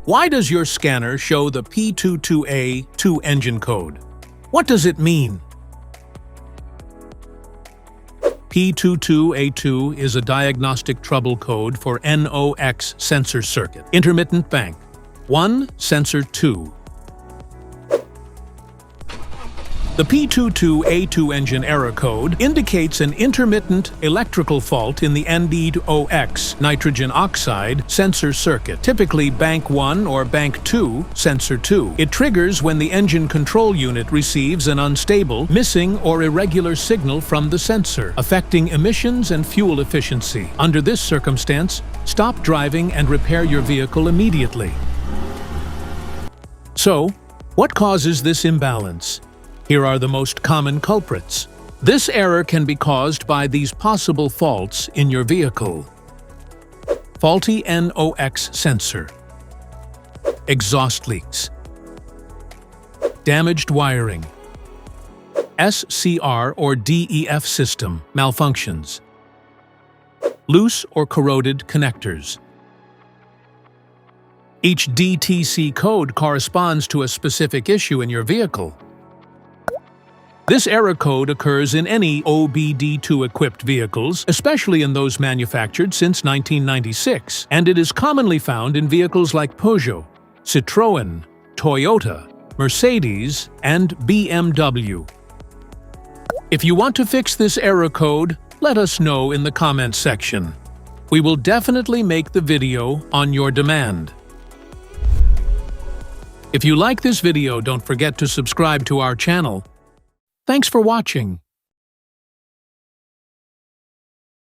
Why does your scanner show the P22A2 engine code? What does it mean? P22A2 is a diagnostic trouble code for NOx Sensor circuit, intermittent bank 1, sensor 2. The P22A2 engine error code indicates an intermittent electrical fault in the NOx nitrogen oxide sensor circuit, typically bank 1 or bank 2, sensor 2. It triggers when the engine control unit receives an unstable, missing, or irregular signal from the sensor, affecting emissions and fuel efficiency. Under this circumstance, stop driving and repair your vehicle immediately. So, what causes this imbalance? Here are the most common culprits. This error can be caused by these possible faults in your vehicle. Faulty NOx sensor, exhaust leaks, damaged wiring, SCR or DEF system malfunctions, loose or corroded connectors. Each DTC code corresponds to a specific issue in your vehicle. This error code occurs in any OBD2-equipped vehicles, especially in those manufactured since 1996, and it is commonly found in vehicles like Peugeot, Citroën, Toyota, Mercedes, and BMW. If you want to fix this error code, let us know in the comments section. We will definitely make the video on your demand. If you like this video, don't forget to subscribe to our channel. Thanks for watching.